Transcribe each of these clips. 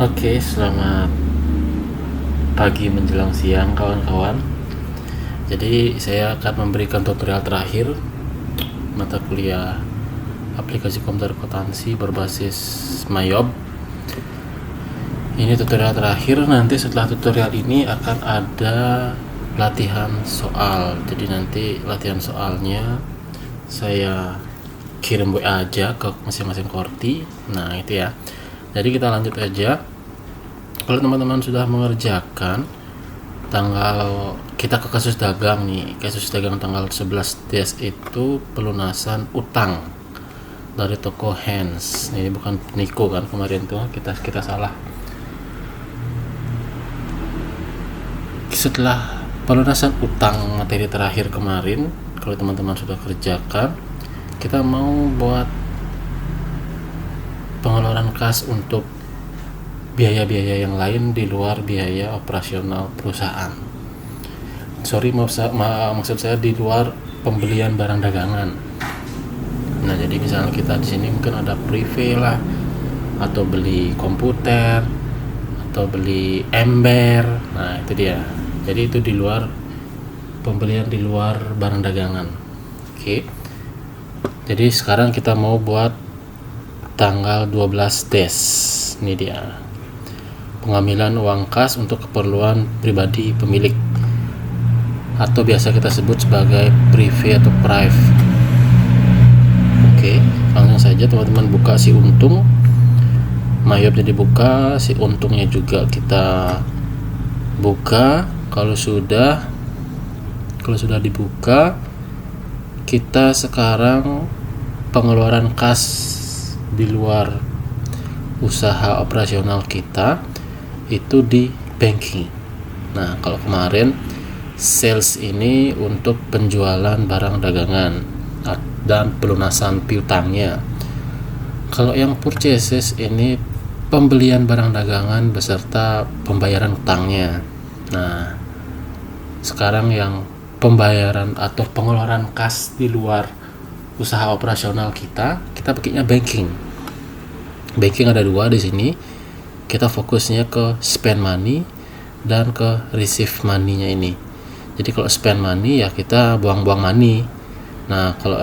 Oke, selamat pagi menjelang siang kawan-kawan. Jadi saya akan memberikan tutorial terakhir mata kuliah aplikasi komputer akuntansi berbasis Mayob. Ini tutorial terakhir, nanti setelah tutorial ini akan ada latihan soal. Jadi nanti latihan soalnya saya kirim WA aja ke masing-masing korti. Nah, itu ya. Jadi kita lanjut aja. Kalau teman-teman sudah mengerjakan tanggal, kita ke kasus dagang nih. Kasus dagang tanggal 11 Des itu pelunasan utang dari toko Hands. Ini bukan Niko kan, kemarin tuh kita salah. Setelah pelunasan utang materi terakhir kemarin, kalau teman-teman sudah kerjakan, kita mau buat pengeluaran kas untuk biaya-biaya yang lain di luar biaya operasional perusahaan. Maksud saya di luar pembelian barang dagangan. Nah, jadi misalnya kita di sini mungkin ada privé lah, atau beli komputer, atau beli ember. Nah, itu dia. Jadi itu di luar pembelian di luar barang dagangan. Oke. Jadi sekarang kita mau buat tanggal 12 Des. Ini dia. Pengambilan uang kas untuk keperluan pribadi pemilik, atau biasa kita sebut sebagai privé atau prive. Oke, langsung saja teman-teman buka si untung. Mayobnya dibuka, si untungnya juga kita buka. Kalau sudah dibuka, kita sekarang pengeluaran kas di luar usaha operasional kita itu di banking. Nah, kalau kemarin sales ini untuk penjualan barang dagangan dan pelunasan piutangnya. Kalau yang purchases ini pembelian barang dagangan beserta pembayaran utangnya. Nah, sekarang yang pembayaran atau pengeluaran kas di luar usaha operasional kita pakainya banking. Banking ada dua di sini. Kita fokusnya ke spend money dan ke receive money-nya ini. Jadi kalau spend money ya kita buang-buang money. Nah, kalau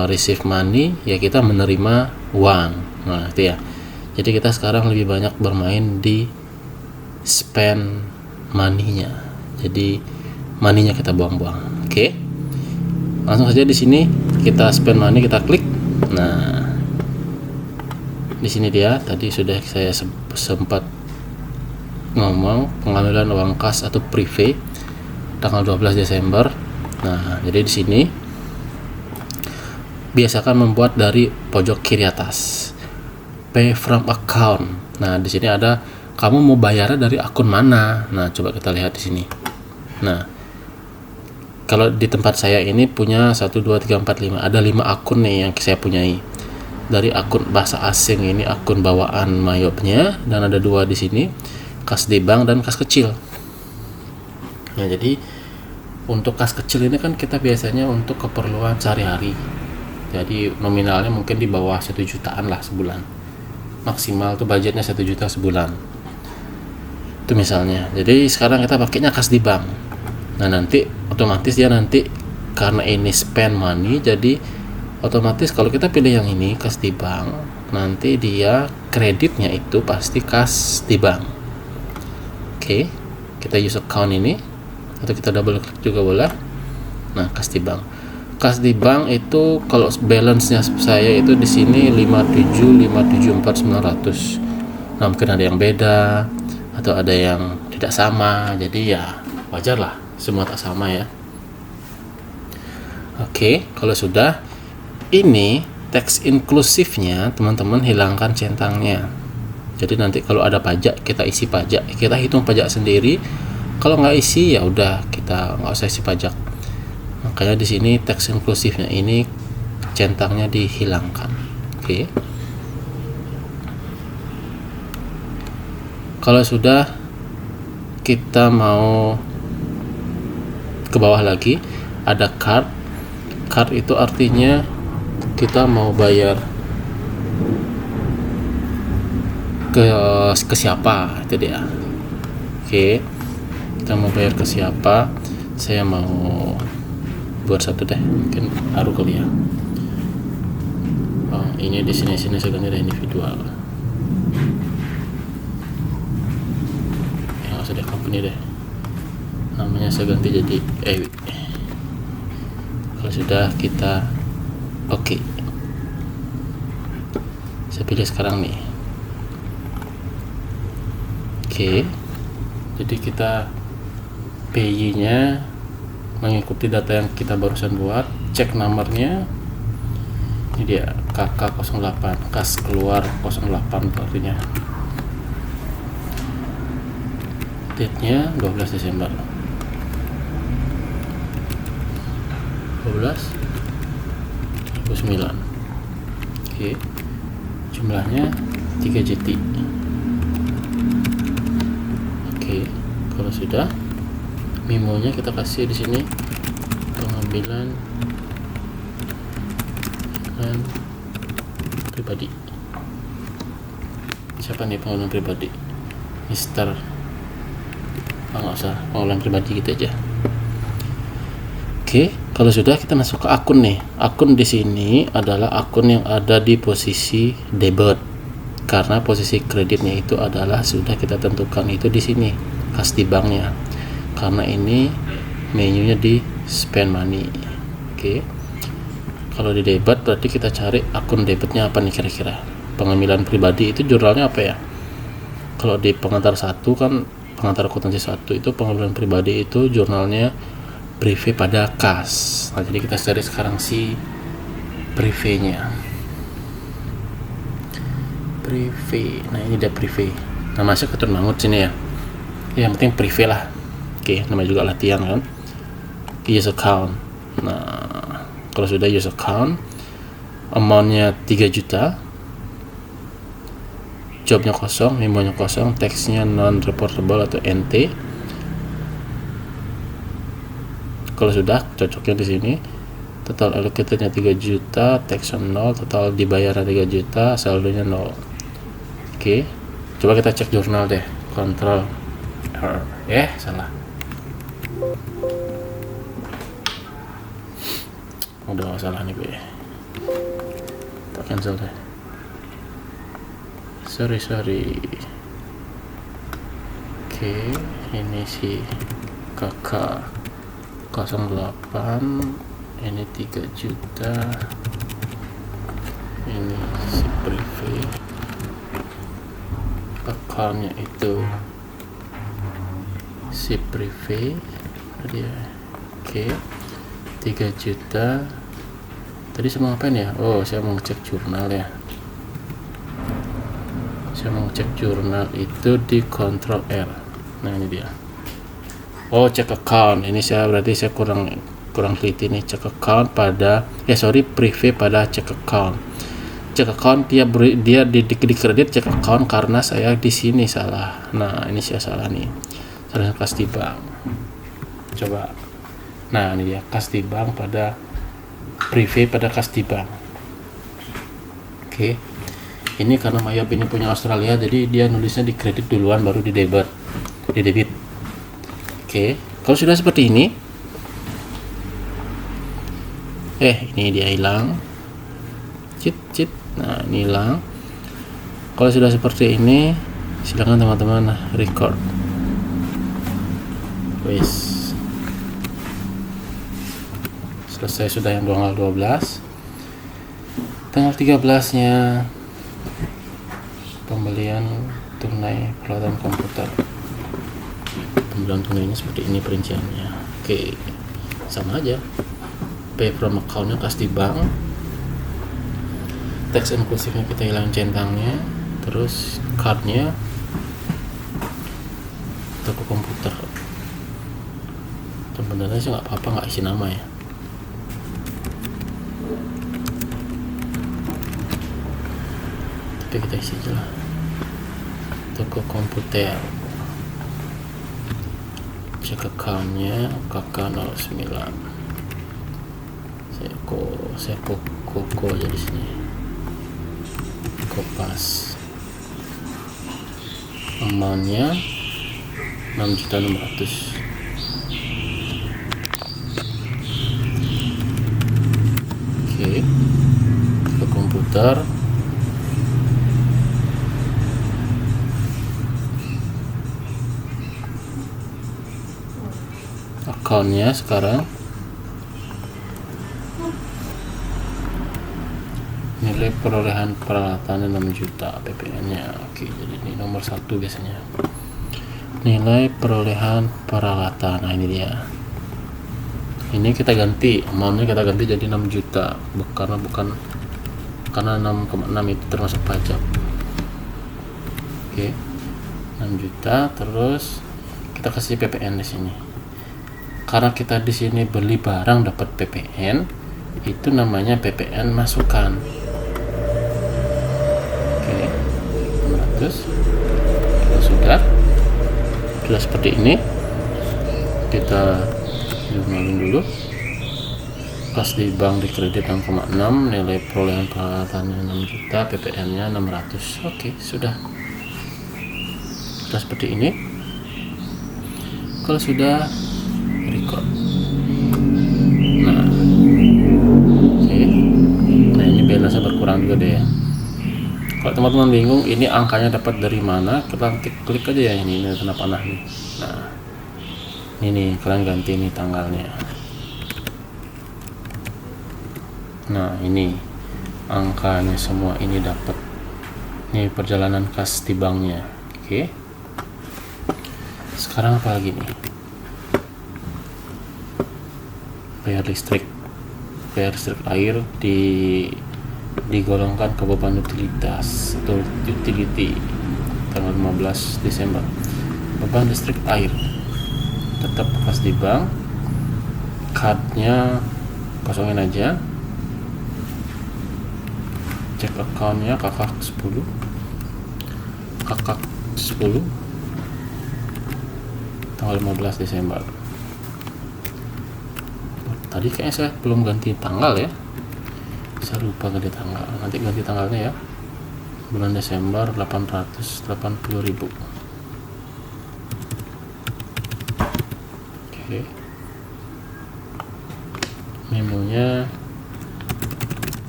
receive money ya kita menerima uang. Nah, itu ya. Jadi kita sekarang lebih banyak bermain di spend money-nya. Jadi money-nya kita buang-buang. Oke. Langsung saja di sini kita spend money, kita klik. Nah, di sini dia, tadi sudah saya sempat ngomong pengambilan uang kas atau privé tanggal 12 Desember. Nah, jadi di sini biasakan membuat dari pojok kiri atas. Pay from account. Nah, di sini ada kamu mau bayarnya dari akun mana. Nah, coba kita lihat di sini. Nah, kalau di tempat saya ini punya 1 2 3 4 5, ada 5 akun nih yang saya punyai. Dari akun bahasa asing ini akun bawaan Mayobnya, dan ada 2 di sini, kas di bank dan kas kecil. Nah, jadi untuk kas kecil ini kan kita biasanya untuk keperluan sehari-hari. Jadi nominalnya mungkin di bawah 1 jutaan lah sebulan. Maksimal tuh budgetnya 1 juta sebulan. Itu misalnya. Jadi sekarang kita pakainya kas di bank. Nah, nanti otomatis dia nanti karena ini spend money, jadi otomatis kalau kita pilih yang ini kas di bank, nanti dia kreditnya itu pasti kas di bank. Oke, kita use account ini, atau kita double klik juga boleh. Nah, kas di bank. Kas di bank itu kalau balance-nya saya itu di sini 57.400. Nah, mungkin ada yang beda atau ada yang tidak sama. Jadi ya wajar lah, semua tak sama ya. Oke, kalau sudah ini teks inklusifnya, teman-teman hilangkan centangnya. Jadi nanti kalau ada pajak, kita isi pajak, kita hitung pajak sendiri. Kalau nggak isi ya udah, kita nggak usah isi pajak. Makanya di sini teks inklusifnya ini centangnya dihilangkan. Oke. Kalau sudah, kita mau ke bawah lagi, ada card. Card itu artinya kita mau bayar ke ke siapa, itu dia. Oke, kita mau bayar ke siapa? Saya mau buat satu deh, mungkin Aru kali ya. Oh, ini di sini saya ganti individual. Ya nggak usah deh, company deh. Namanya saya ganti jadi Ewi. Kalau sudah kita oke. Saya pilih sekarang nih. Oke. Jadi kita PY nya mengikuti data yang kita barusan buat, cek nomornya. Ini dia KK08, kas keluar 08 artinya. Date nya 12 Desember 2009. Oke. Jumlahnya 3 JT. Oke, kalau sudah, memonya kita kasih di sini, pengambilan dan pribadi. Siapa nih pengambilan pribadi? Mister. Nggak usah, pengambilan pribadi gitu aja. Oke, kalau sudah kita masuk ke akun nih. Akun di sini adalah akun yang ada di posisi debit. Karena posisi kreditnya itu adalah sudah kita tentukan itu di sini, kas di banknya. Karena ini menunya di spend money. Oke. Kalau di debit berarti kita cari akun debitnya apa nih kira-kira. Pengambilan pribadi itu jurnalnya apa ya? Kalau di pengantar 1 kan, pengantar akuntansi 1 itu pengambilan pribadi itu jurnalnya privé pada kas. Nah, jadi kita cari sekarang si privé-nya. Privé. Nah, ini dia privé. Nama saya Ketut Mangut sini ya. Yang penting privé lah. Oke, namanya juga latihan kan. Use account. Nah, kalau sudah use account, amount-nya 3 juta. Jobnya kosong, memonya kosong, teksnya non reportable atau NT. Kalau sudah, cocoknya di sini. Total allocatednya 3 juta, tax 0, total dibayar 3 juta, saldonya 0. Oke, coba kita cek jurnal deh. Control R. Salah. Udah salah nih gue. Tak cancel deh. Sorry. Oke, ini si kakak 08, ini 3 juta, ini si privé, accountnya itu si privé dia. Oke, 3 juta. Tadi saya mau ngapain ya? Oh, saya mau ngecek jurnal ya. Saya mau ngecek jurnal itu di Ctrl R. Nah, ini dia. Oh, cek account. Ini berarti saya kurang teliti nih. Cek account pada privé pada cek account. Cek account dia di kredit cek account karena saya di sini salah. Nah, ini saya salah nih. Salah kas di bank. Coba. Nah, ini dia kas di bank pada privé pada kas di bank. Oke. Ini karena Mayop ini punya Australia, jadi dia nulisnya di kredit duluan baru di debit. Oke. Kalau sudah seperti ini, ini dia hilang. Cit. Nah, ini hilang. Kalau sudah seperti ini, silakan teman-teman record. Selesai sudah yang tanggal 12. Tanggal 13-nya pembelian tunai peralatan komputer. Pembelian tunainya seperti ini perinciannya. Oke, sama aja. Pay from account-nya kas di bank. Tax inclusive-nya kita hilang centangnya. Terus card-nya toko komputer. Sebenarnya sih nggak apa-apa nggak isi nama ya. Tapi kita isi aja lah. Toko komputer. Cek account-nya KK09. Saya koko aja di sini. Kopas. amountnya 6.600.000. Oke, ke komputer. Accountnya sekarang nilai perolehan peralatan 6 juta PPN nya. Oke, jadi ini nomor 1 biasanya nilai perolehan peralatan. Nah, ini dia, ini kita ganti amountnya, kita ganti jadi 6 juta karena 6,6 itu termasuk pajak. Oke, 6 juta. Terus kita kasih PPN di sini. Karena kita di sini beli barang dapat PPN, itu namanya PPN masukan. Oke, 600. Kalau sudah seperti ini, kita jurnalin dulu. Kas di bank di kredit 6,6, nilai perolehan peralatannya 6 juta, PPN nya 600. Oke, sudah seperti ini. Kalau sudah, record. Nah, oke. Nah, ini balance berkurang juga deh ya. Kalau teman-teman bingung ini angkanya dapat dari mana, kita klik aja ya ini tanda panah nih. Nah, ini kalian ganti ini tanggalnya. Nah, ini angkanya semua ini dapat. Ini perjalanan kas di banknya. Oke. Sekarang apa lagi nih? Bayar listrik air digolongkan ke beban utilitas atau utility tanggal 15 Desember. Beban listrik air tetap kas di bank, cardnya kosongin aja, cek accountnya kakak 10 tanggal 15 Desember. Tadi kayaknya saya belum ganti tanggal ya, saya lupa ganti tanggal. Nanti ganti tanggalnya ya. Bulan Desember 880.000. Oke, memonya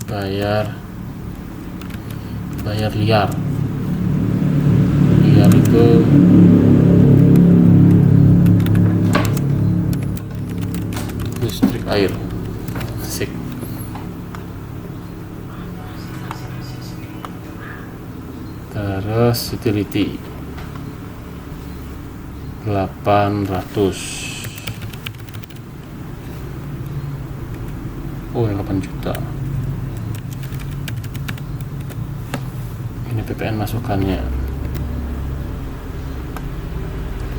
bayar liar itu listrik air. Asik. Terus utility 800. Oh, yang 8 juta. Ini PPN masukannya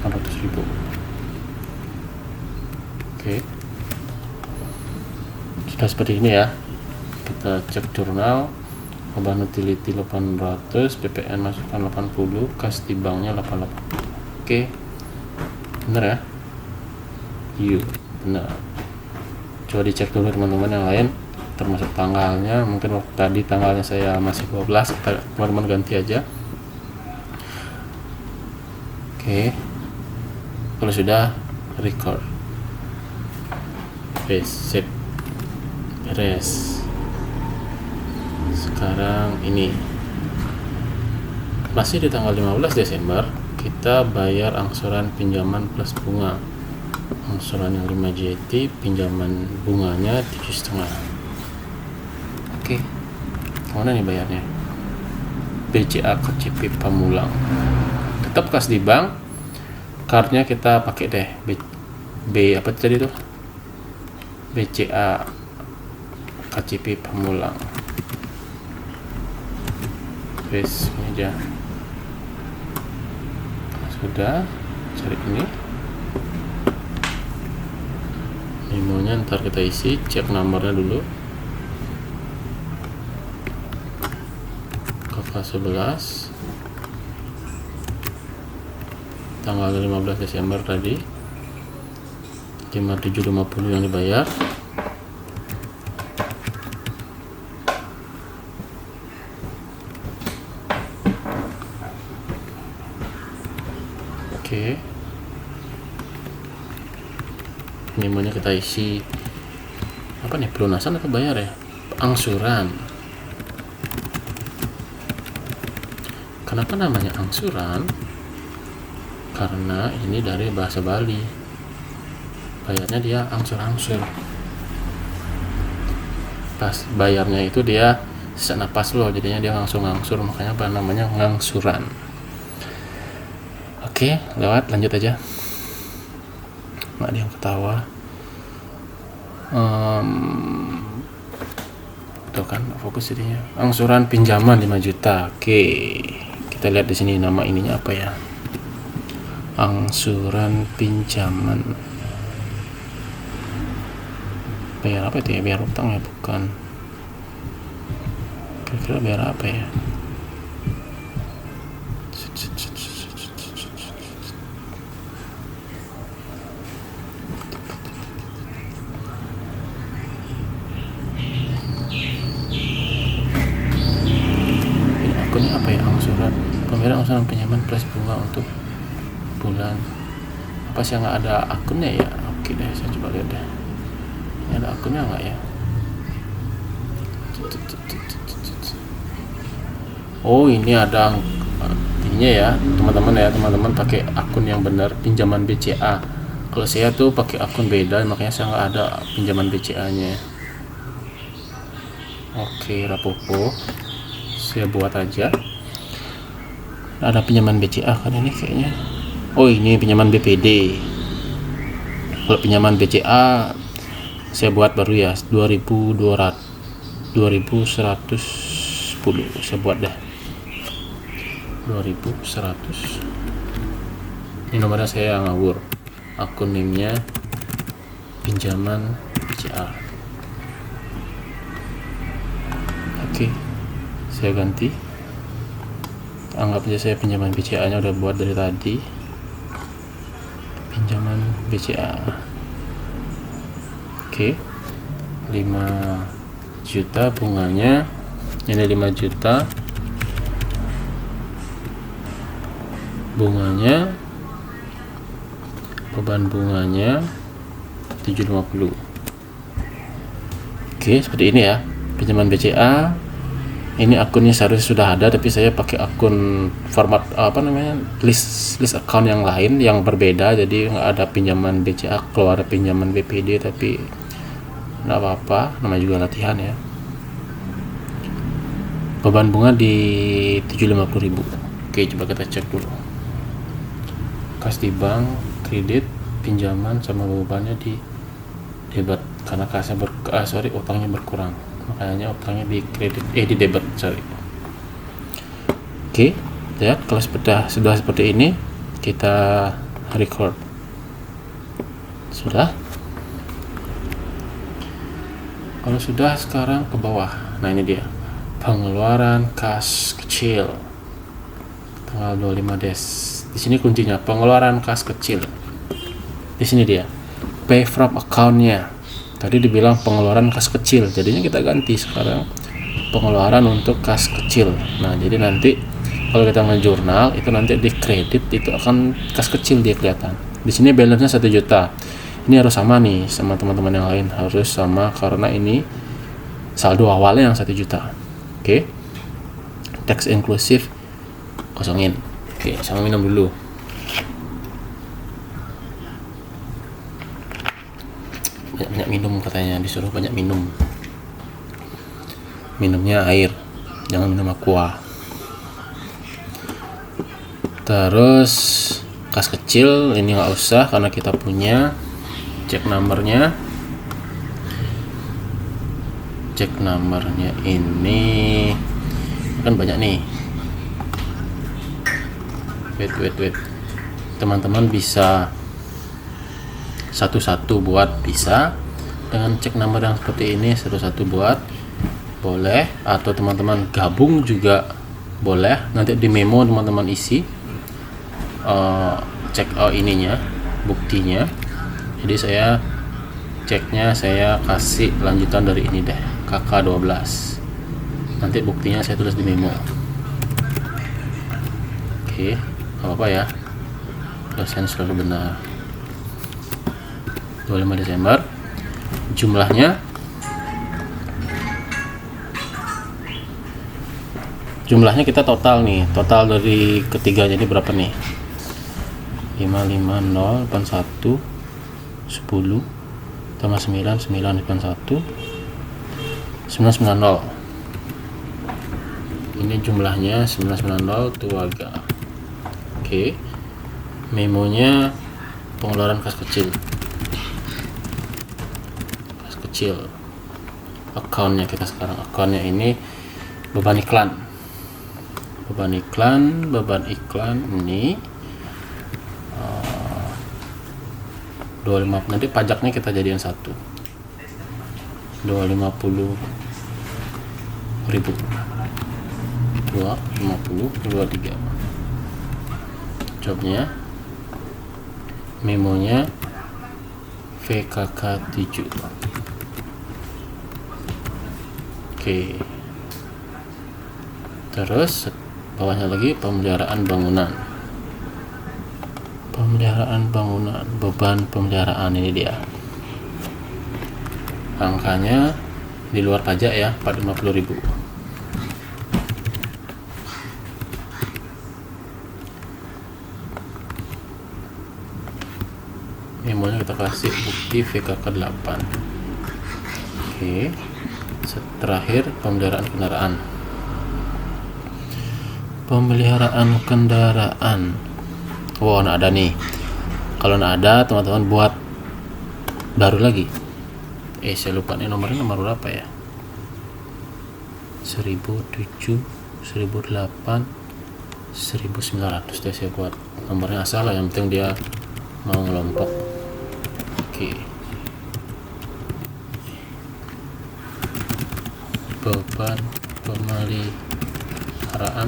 800.000. Oke, sudah seperti ini ya. Kita cek jurnal. Beban utility 800, PPN masukan 80, kas di banknya 88. Oke, bener ya? Yuk, bener. Coba dicek dulu teman-teman yang lain, termasuk tanggalnya. Mungkin waktu tadi tanggalnya saya masih 12, teman-teman ganti aja. Oke, kalau sudah, record. Sip, beres. Sekarang ini masih di tanggal 15 Desember, kita bayar angsuran pinjaman plus bunga. Angsuran yang 5 JT, pinjaman bunganya 7,5. Oke, kemana nih bayarnya? BCA KCP Pamulang. Tetap kas di bank, cardnya kita pakai deh apa tadi tuh? BCA KCP Pamulang. Ini aja. Sudah, cari ini memonya, ntar kita isi, cek nomornya dulu. Kakak 11 tanggal 15 Desember tadi 5750 yang dibayar. Oke. Memonya kita isi apa nih, pelunasan atau bayar ya? Angsuran. Kenapa namanya angsuran? Karena ini dari bahasa Bali, bayarnya dia angsur-angsur. Pas bayarnya itu dia sesak napas loh, jadinya dia ngangsur-ngangsur, makanya apa namanya ngangsuran. Oke, lewat, lanjut aja. Nggak ada yang ketawa. Tuh kan fokus jadinya. Angsuran pinjaman 5 juta. Oke, kita lihat di sini nama ininya apa ya. Angsuran pinjaman. Bayar apa itu ya? Bayar utang ya? Bukan. Kira-kira bayar apa ya? Ini akunnya apa ya? Angsuran. Pembayaran angsuran pinjaman plus bunga untuk bulan. Apa sih, nggak ada akunnya ya? Oke deh, saya coba lihat deh. Ini ada akunnya nggak ya? Oh, ini ada ininya ya, teman-teman pakai akun yang benar, pinjaman BCA. Kalau saya tuh pakai akun beda, makanya saya nggak ada pinjaman BCA-nya. Oke, rapopo, saya buat aja. Ada pinjaman BCA kan ini kayaknya. Oh, ini pinjaman BPD. Kalau pinjaman BCA saya buat baru ya, 2110 saya buat dah. 2100. Ini nomornya saya ngawur. Akun name-nya pinjaman BCA. Oke, saya ganti. Anggap aja saya pinjaman BCA-nya udah buat dari tadi. Pinjaman BCA. Oke. 5 juta bunganya. Ini 5 juta. Bunganya, beban bunganya 750. Oke, seperti ini ya. Pinjaman BCA. Ini akunnya seharusnya sudah ada, tapi saya pakai akun format list account yang lain yang berbeda, jadi nggak ada pinjaman BCA, keluar ada pinjaman BPD, tapi nggak apa-apa, namanya juga latihan ya. Beban bunga di 750.000. Oke, coba kita cek dulu. Kas di bank, kredit, pinjaman sama bebannya di debit karena kasnya utangnya berkurang, makanya utangnya di kredit di debit, sorry. Oke, lihat kalau sudah seperti ini, kita record. Sudah. Kalau sudah, sekarang ke bawah. Nah, ini dia pengeluaran kas kecil tanggal 25 Des. Di sini kuncinya pengeluaran kas kecil. Di sini dia pay from account-nya. Tadi dibilang pengeluaran kas kecil, jadinya kita ganti sekarang pengeluaran untuk kas kecil. Nah, jadi nanti kalau kita ngejurnal itu nanti di kredit itu akan kas kecil dia kelihatan. Di sini balance-nya 1 juta. Ini harus sama nih sama teman-teman yang lain, harus sama karena ini saldo awalnya yang 1 juta. Oke. Tax inklusif kosongin. Oke, sama minum dulu. Banyak minum katanya, disuruh banyak minum. Minumnya air, jangan minum aqua. Terus kas kecil ini nggak usah karena kita punya. Cek nomornya. Cek nomornya ini kan banyak nih. Wait. Teman-teman bisa satu-satu buat, bisa dengan cek nomor yang seperti ini, satu-satu buat boleh, atau teman-teman gabung juga boleh. Nanti di memo teman-teman isi cek ininya, buktinya. Jadi saya ceknya saya kasih lanjutan dari ini deh, KK12. Nanti buktinya saya tulis di memo. Oke, apa ya. dosen selalu benar. 25 Desember jumlahnya kita total nih, total dari ketiganya ini berapa nih? 55081 10 tambah 9 981 990. Ini jumlahnya 990 Tuaga. Oke. Memonya pengeluaran kas kecil. Akunnya kita sekarang, akunnya ini beban iklan ini 25, nanti pajaknya kita jadikan 1 250.000 250 23 jobnya, memonya VKK 7. Oke. Terus bawahnya lagi pemeliharaan bangunan, beban pemeliharaan ini dia. Angkanya di luar pajak ya, 450.000. Memonya kita kasih bukti VKK 8. Oke. Terakhir pemeliharaan kendaraan. Wow, nah ada nih. Kalau nggak ada, teman-teman buat baru lagi. Saya lupa nih nomornya, nomor berapa ya? 1007, 1008, 1900 deh saya buat. Nomornya asal lah, yang penting dia mau ngelompok. Oke. Beban pemeliharaan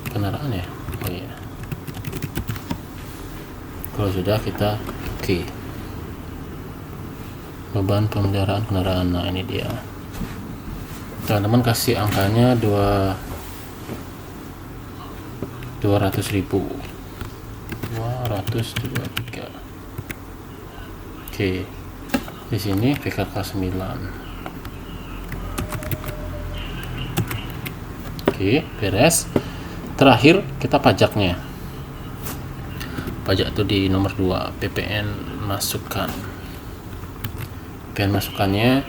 kendaraan ya. Oh iya. Kalau sudah kita oke. Beban pemeliharaan kendaraan. Nah, ini dia. Teman-teman kasih angkanya 200.000. 223. Oke. Di sini PKK 9. Oke, beres. Terakhir kita pajaknya. Pajak itu di nomor 2, PPN masukan. PPN masukannya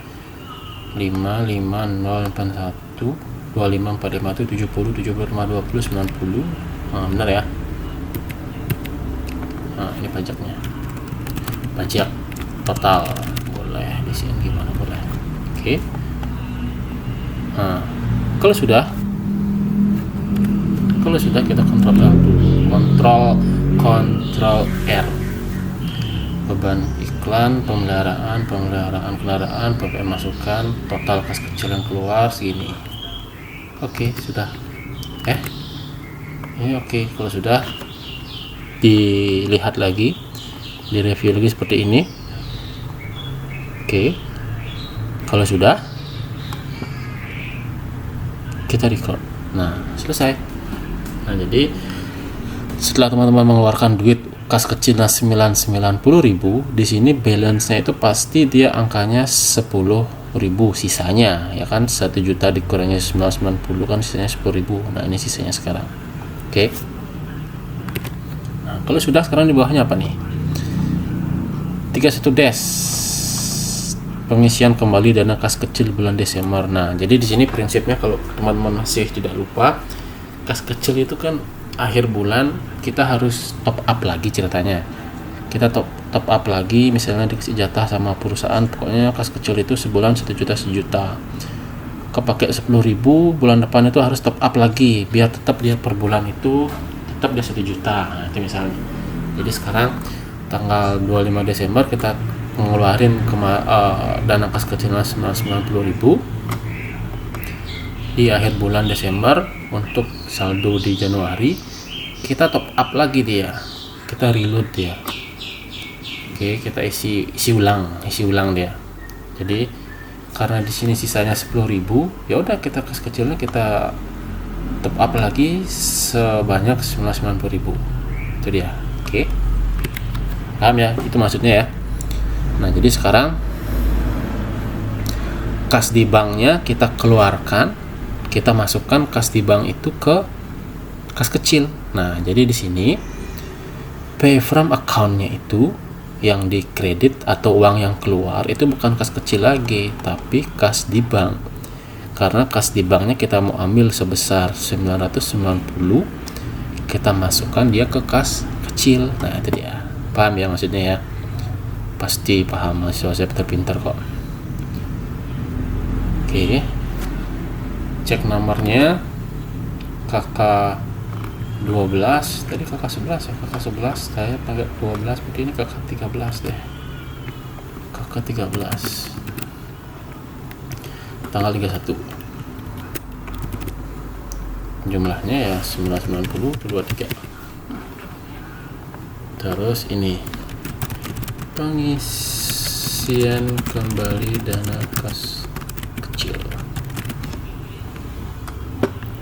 55081 25451 70 7520 90. Benar ya. Nah, ini pajaknya. Pajak total. Boleh di sini gimana boleh. Oke. Nah, kalau sudah kita kontrol R dulu. Kontrol R. Beban iklan, pemeliharaan kendaraan, PPN masukan, total kas kecil yang keluar segini. Oke, sudah. Ini oke. Kalau sudah, dilihat lagi, direview lagi seperti ini. Oke. Kalau sudah, kita record. Nah, selesai. Nah, jadi setelah teman-teman mengeluarkan duit kas kecil 990.000, di sini balance-nya itu pasti dia angkanya 10.000 sisanya, ya kan. 1 juta dikurangi 990 kan sisanya 10.000. Nah, ini sisanya sekarang. Oke. Nah, kalau sudah, sekarang di bawahnya apa nih? 31 dash. Pengisian kembali dana kas kecil bulan Desember. Nah, jadi di sini prinsipnya kalau teman-teman masih tidak lupa, kas kecil itu kan akhir bulan kita harus top up lagi ceritanya. Kita top up lagi, misalnya dikasih jatah sama perusahaan, pokoknya kas kecil itu sebulan 1 juta. Kepake 10.000, bulan depan itu harus top up lagi biar tetap dia per bulan itu tetap dia 1 juta. Nah, itu misalnya. Jadi sekarang tanggal 25 Desember kita ngeluarin dana kas kecil 990.000 di akhir bulan Desember. Untuk saldo di Januari kita top up lagi dia, kita reload dia. Oke, kita isi ulang dia. Jadi karena di sini sisanya 10.000, ya udah kita kas kecilnya kita top up lagi sebanyak 990.000. Itu dia. Oke, paham ya, itu maksudnya ya. Nah, jadi sekarang kas di banknya kita keluarkan, kita masukkan kas di bank itu ke kas kecil. Nah, jadi di sini pay from account-nya itu yang di kredit atau uang yang keluar itu bukan kas kecil lagi, tapi kas di bank. Karena kas di banknya kita mau ambil sebesar 990, kita masukkan dia ke kas kecil. Nah, itu dia. Paham ya maksudnya ya? Pasti paham, mahasiswa saya pintar kok. Oke. Cek nomornya kakak 12, tadi kakak 11 ya, kakak 11 saya pakai 12, berarti ini kakak 13 deh. Kakak 13 tanggal 31, jumlahnya ya 990 23. Terus ini pengisian kembali dana kas kecil.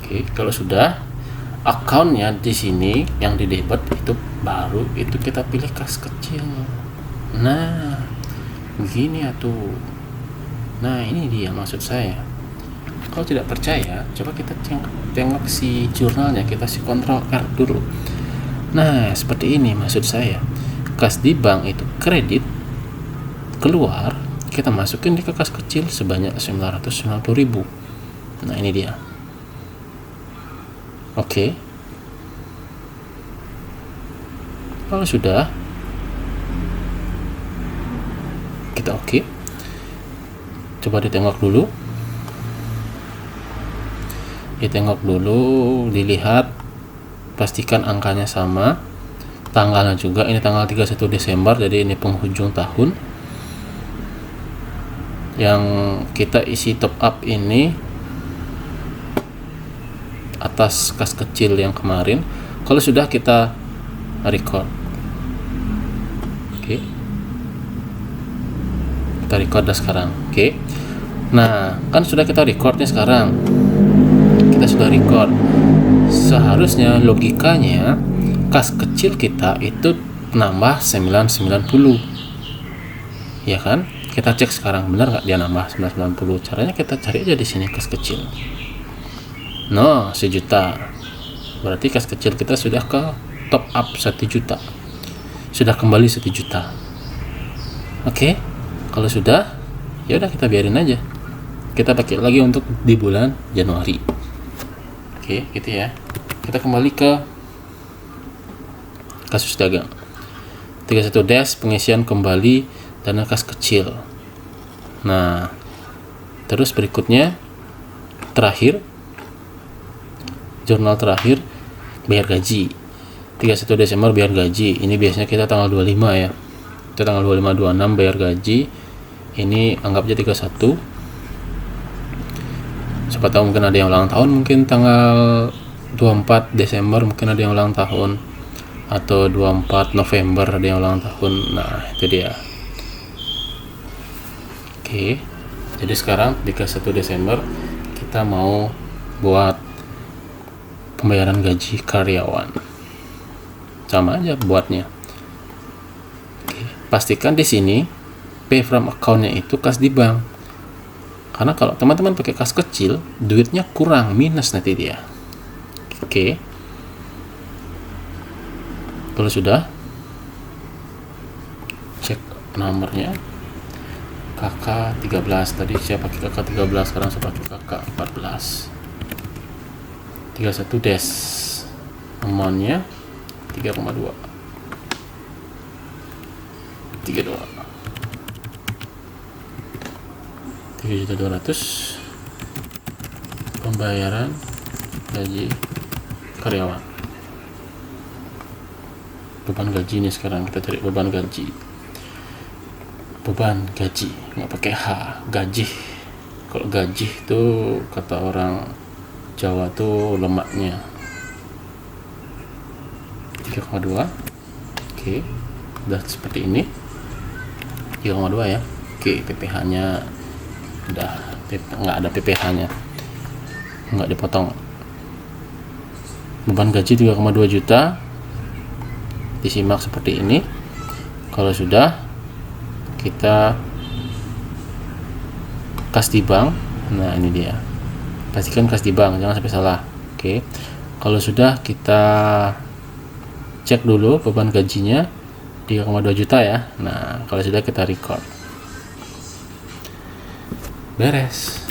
Oke, kalau sudah account-nya di sini yang di debit itu baru itu kita pilih kas kecil. Nah, begini ya tuh. Nah, ini dia maksud saya. Kalau tidak percaya, coba kita tengok si jurnalnya, kita si Ctrl R dulu. Nah, seperti ini maksud saya. Kas di bank itu kredit keluar, kita masukin di ke kas kecil sebanyak 990.000. Nah, ini dia. Oke. Kalau sudah, kita oke. Coba ditengok dulu. Dilihat, pastikan angkanya sama, tanggalnya juga. Ini tanggal 31 Desember, jadi ini penghujung tahun. Yang kita isi top up ini atas kas kecil yang kemarin. Kalau sudah, kita record. Oke. Kita record dah sekarang. Oke. Nah, kan sudah kita record nih sekarang. Kita sudah record. Seharusnya logikanya kas kecil kita itu nambah 990. Ya kan? Kita cek sekarang benar nggak dia nambah 990. Caranya kita cari aja di sini kas kecil. No, 1 juta. Berarti kas kecil kita sudah ke top up 1 juta. Sudah kembali 1 juta. Oke. Kalau sudah, ya udah kita biarin aja. Kita pakai lagi untuk di bulan Januari. Oke, gitu ya. Kita kembali ke kasus dagang. 31 dash pengisian kembali dana kas kecil. Nah, terus berikutnya terakhir, jurnal terakhir, bayar gaji. 31 Desember bayar gaji. Ini biasanya kita tanggal 25 ya. Kita tanggal 25 26 bayar gaji. Ini anggap aja 31. Siapa tahu mungkin ada yang ulang tahun, mungkin tanggal 24 Desember mungkin ada yang ulang tahun, atau 24 November ada yang ulang tahun. Nah, itu dia. Oke. Jadi sekarang 31 Desember kita mau buat pembayaran gaji karyawan. Sama aja buatnya. Oke. Pastikan di sini pay from account-nya itu kas di bank. Karena kalau teman-teman pakai kas kecil, duitnya kurang, minus nanti dia. Oke. Kalau sudah, cek nomornya. Kakak 13. Tadi saya pakai kakak 13, sekarang saya pakai kakak 14. 31 dash. Amount-nya 3,2. 32. 3.200.000 pembayaran gaji karyawan. Beban gaji ini sekarang kita cari beban gaji. Beban gaji nggak pakai H, gaji. Kalau gaji itu kata orang Jawa tuh lemaknya. 3,2. Oke, udah seperti ini. 3,2 ya. Oke, PPH nya udah nggak ada PPH-nya, nggak dipotong. Beban gaji 3,2 juta. disimak seperti ini. Kalau sudah, kita kas di bank. Nah, ini dia, pastikan kas di bank, jangan sampai salah. Oke, kalau sudah, kita cek dulu beban gajinya 3,2 juta ya. Nah, kalau sudah, kita record. Beres.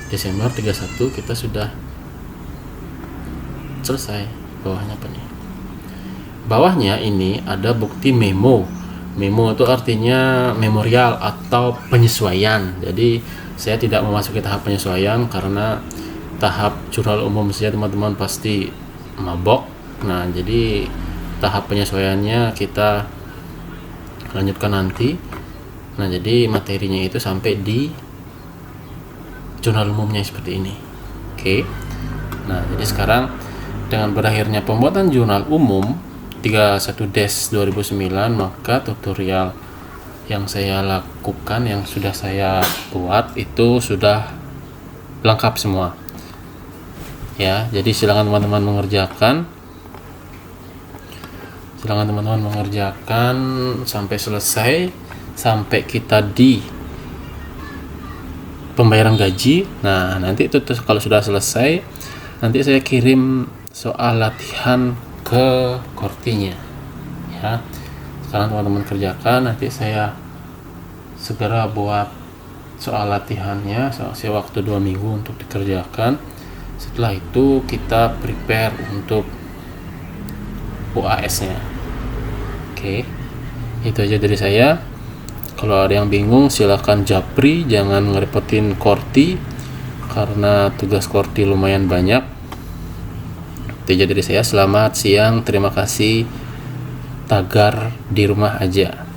Desember 31 kita sudah selesai. Bawahnya apa nih? Bawahnya ini ada bukti memo. Memo itu artinya memorial atau penyesuaian. Jadi saya tidak memasuki tahap penyesuaian karena tahap jurnal umum saja teman-teman pasti mabok. Nah, jadi tahap penyesuaiannya kita lanjutkan nanti. Nah, jadi materinya itu sampai di jurnal umumnya seperti ini. Oke. Nah, jadi sekarang dengan berakhirnya pembuatan jurnal umum 31-2009, maka tutorial yang saya lakukan, yang sudah saya buat itu sudah lengkap semua. Ya, jadi silakan teman-teman mengerjakan. Silakan teman-teman mengerjakan sampai selesai, sampai kita di pembayaran gaji. Nah, nanti itu kalau sudah selesai, nanti saya kirim soal latihan ke Kortinya ya. Sekarang teman-teman kerjakan, nanti saya segera buat soal latihannya. Saya waktu 2 minggu untuk dikerjakan. Setelah itu kita prepare untuk UAS-nya. Oke, itu aja dari saya. Kalau ada yang bingung silahkan japri, jangan ngerepotin Korti karena tugas Korti lumayan banyak. Itu aja dari saya. Selamat siang, terima kasih. Tagar di rumah aja.